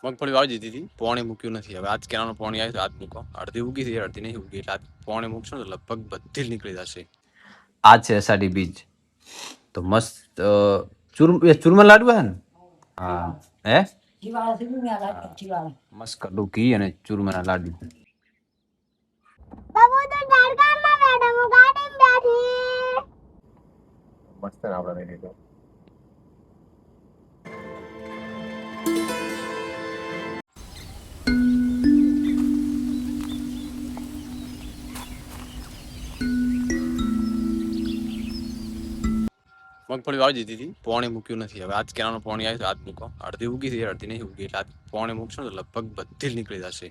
મગફળી વાવી દીધી હતી, પોણી મૂક્યું નથી. હવે આજ કેનાનું પોણી આવ્યું તો આજ મૂકો. અડધી ઉગી હતી, અડધી નહીં ઉગી. એટલે આજ પોણી મૂકશો તો લગભગ બધી જ નીકળી જશે. આ છે અષાઢી બીજ. તો મસ્ત ચૂરમા લાડવા હે ને? હા. હે મસ્ત કડું ઘી અને ચૂરમાના લાડુ. મસ્ત આપણે લઈ લીધો. મગફળી વાવી દીધી હતી, પોણી મૂક્યું નથી. હવે આજ કેનાનું પોણી આવ્યું તો આજ મૂકો. અડધી ઉગી હતી, અડધી નહીં ઉગી. એટલે આજ પોણી મૂકશો તો લગભગ બધી જ નીકળી જશે.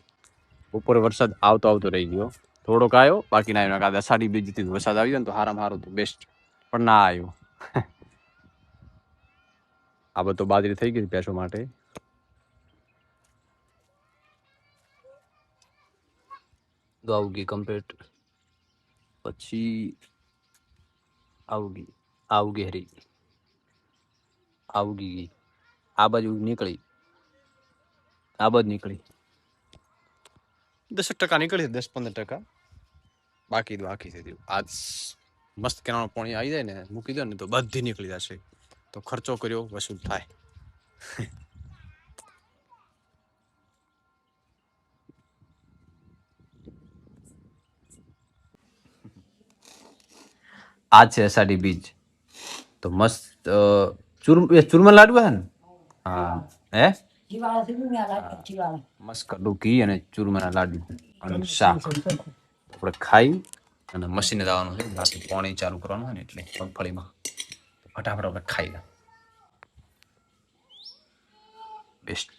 બપોરે વરસાદ આવતો રહી ગયો. થોડોક આવ્યો, બાકી ના આવ્યો. કાં અષાઢી બીજ હતી, વરસાદ આવી ગયો ને તો હારામાં હારું હતું, બેસ્ટ. પણ ના આવ્યો. આ બધો બાજરી થઈ ગઈ ભેંસો માટે. તો આવગી કમ્પ્લીટ. પછી આવગી હરી આવગી. આ બાજુ નીકળી, આ બાજુ નીકળી 10% નીકળી, 10-15%. બાકી તો આખી થઈ ગયું. આજ મસ્ત કેનાનું પાણી આવી જાય ને, મૂકી દો ને તો બધી નીકળી જશે. તો ખર્ચો કર્યો વસૂલ થાય. આ છે અષાઢી બીજ. તો મસ્ત ચૂરમા લાડવા હે ને? હા. હે મસ્ત કડું ઘી અને ચૂરમાના લાડુ અને શાક. આપણે ખાઈ અને મશીને જવાનું છે, બાકી પાણી ચાલુ કરવાનું હોય ને એટલે મગફળીમાં ફટાફટ આપણે ખાઈ લે. બેસ્ટ.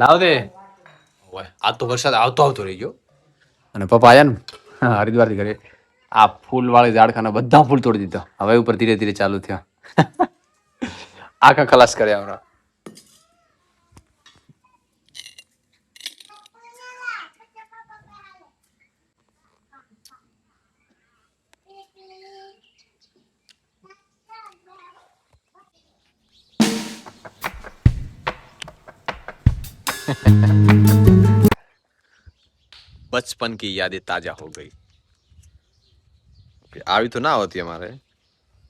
લાવ દે. આ તો વરસાદ આવતો રહી ગયો. અને પપ્પા આયા ને હરિદ્વારથી ઘરે, આ ફૂલ વાળી ઝાડખાના બધા ફૂલ તોડી દીધા. હવે ઉપર ધીરે ધીરે ચાલુ થયા. આખા ખલાસ કર્યા હમણાં. बचपन की यादें ताजा हो गई. આવી તો ના હોતી અમારે,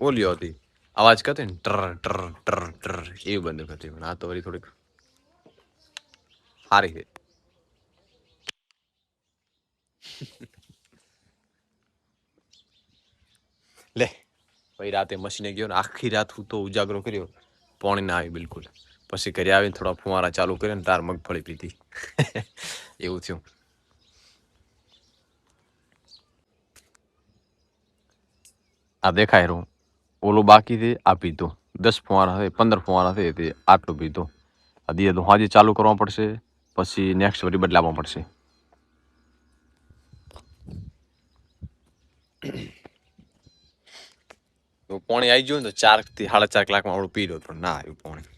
ઓલી હોતી અવાજ કરતો ને ટર ટર ટર ટર એવી બંદૂક હતી. પણ આ તો વળી થોડીક સારી છે. લે ભાઈ રાતે મશીને ગયો ને આખી રાત હું તો ઉજાગરો કર્યો, પાણી ના આવી બિલકુલ. પછી ઘરે આવીને થોડા ફુવારા ચાલુ કર્યા ને તાર મગફળી પીધી. એવું થયું. આ દેખાય રહ્યું ઓલું બાકી છે, આ પીધો 10 ફુવારા થાય, 15 ફુવારા થાય તે આટલું પીધો. આ દિયે તો હાજી ચાલુ કરવા પડશે, પછી નેક્સ્ટ વળી બદલાવવા પડશે. પાણી આવી ગયું ને તો 4 થી 4.5 કલાકમાં આવડું પી લો, પણ ના આવ્યું પાણી.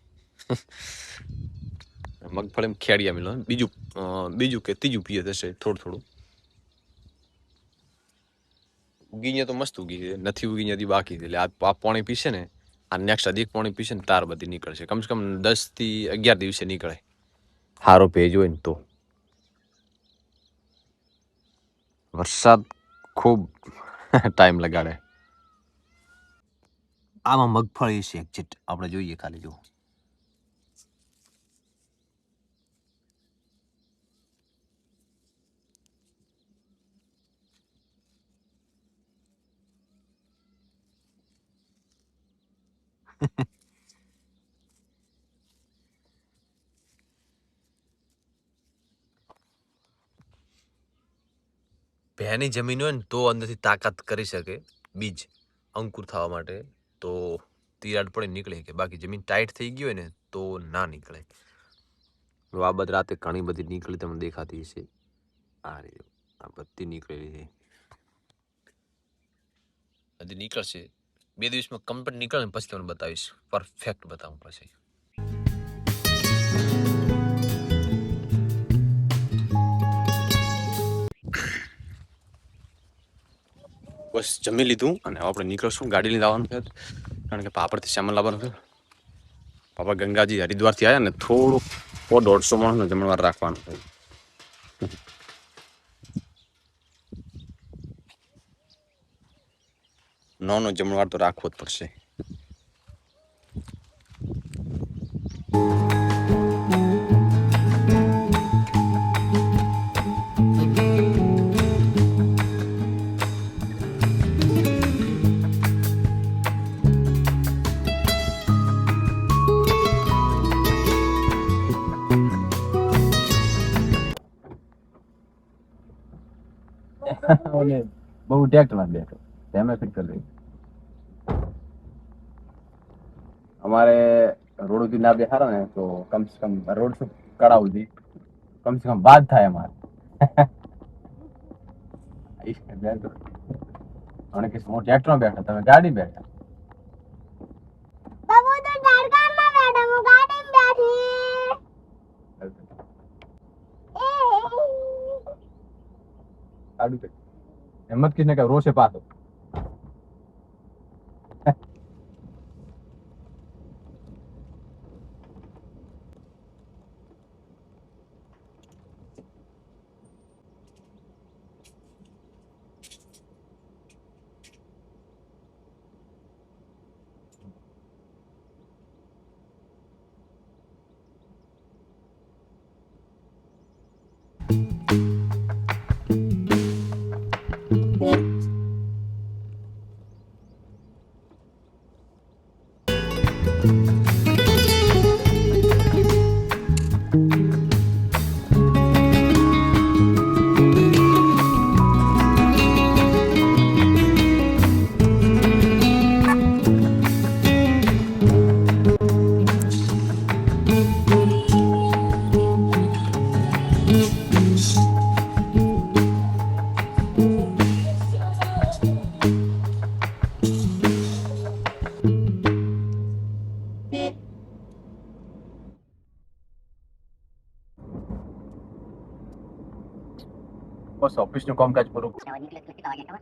મગફળી ખેડિયા મિલો બીજું કે ત્રીજું પીએ થશે થોડું. ઉગીને તો મસ્ત ઉગી છે, નથી ઉગીને હજી બાકી છે. એટલે આ પાણી પીશે ને, આ નેક્સ્ટ અધિક પાણી પીશે ને તાર બધી નીકળશે. કમસે કમ 10 થી 11 દિવસે નીકળે, સારો ભેજ હોય ને તો. વરસાદ ખૂબ ટાઈમ લગાડે. આમાં મગફળી છે એક્ઝેક્ટ, આપણે જોઈએ ખાલી જો. ભેની જમીન હોય ને તો અંદરથી તાકાત કરી શકે બીજ અંકુર થવા માટે, તો તિરાડ પડે નીકળે કે. બાકી જમીન ટાઈટ થઈ ગઈ હોય ને તો ના નીકળે. આ બધી રાતે ઘણી બધી નીકળી તમને દેખાતી હશે. આ બધી નીકળેલી છે, હજી નીકળશે. 2 દિવસમાં કમ્પ્લીટ નીકળે ને પછી તમને બતાવીશ, પરફેક્ટ બતાવું પછી. બસ જમી લીધું અને આપણે નીકળશું, ગાડી લઈને આવવાનું છે. કારણ કે પાપડથી સામાન લાવવાનું છે. પાપા ગંગાજી હરિદ્વારથી આવ્યા ને થોડું 150 માણસનો જમણવાર રાખવાનું છે. નાનો જમણવાર તો રાખવો જ પડશે. બહુ ટેક્ટ માં બેઠો તેમે ફિટ કરી દઈ. અમારે રોડ સુધી ના બેહારો ને તો કમ સે કમ રોડ શું કડાવ સુધી કમ સે કમ બાદ થાય અમારે. અને કે હું ટ્રેક્ટરમાં બેઠા તમે ગાડી બેઠા. બાબુ તો ઝાડકામાં બેઠા હું ગાડીમાં બેઠી. ગાડી બેઠી હિંમત કિસને કે રોડ से पास हो. બસ ઓફિસનું કામકાજ પૂરું. નીકળે કેટલા વાગે ખબર?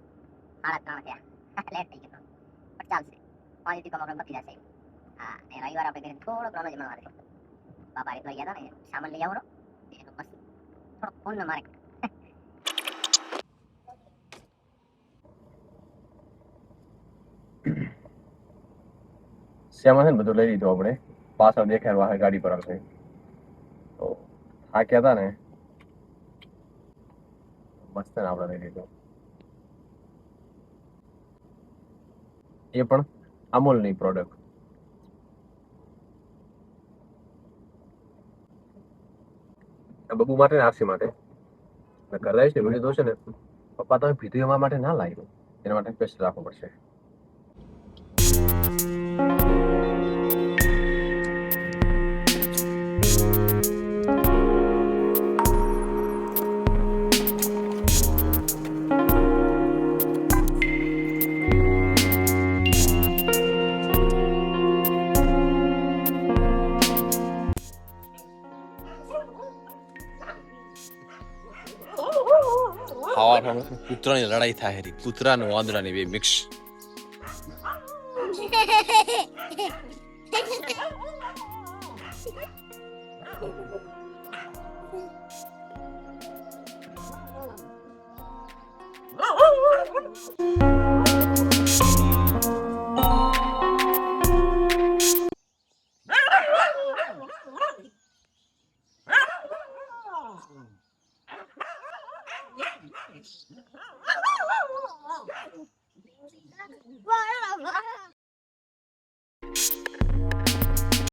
3:30 થયા. લેટ થઈ ગયો પણ ચાલશે. 5 થી કામ આપણે પતી જશે. હા એ રવિવાર આપણે ઘરે થોડો પ્રોબ્લેમ જમણવાર છે. બાપા એટલે ગયા હતા ને સામાન લઈ આવરો એનો બસ થોડો ફોન માં મારે. શ્યામાં છે ને બધું લઈ લીધું આપણે. પાછળ દેખાય વાહે ગાડી પર આવશે તો થાક્યા હતા ને મસ્ત ને આપણે લઈ લીધું. એ પણ અમૂલની પ્રોડક્ટ. બબુ માટે ને આરસી માટે કરાય છે વિડીયો જોશે ને પપ્પા તમે પીધું એમાં માટે ના લાવ્યો એના માટે સ્પેશિયલ રાખવું પડશે. કૂતરાની લડાઈ થાય રી કૂતરા અને વાંદરાની બે મિક્સ.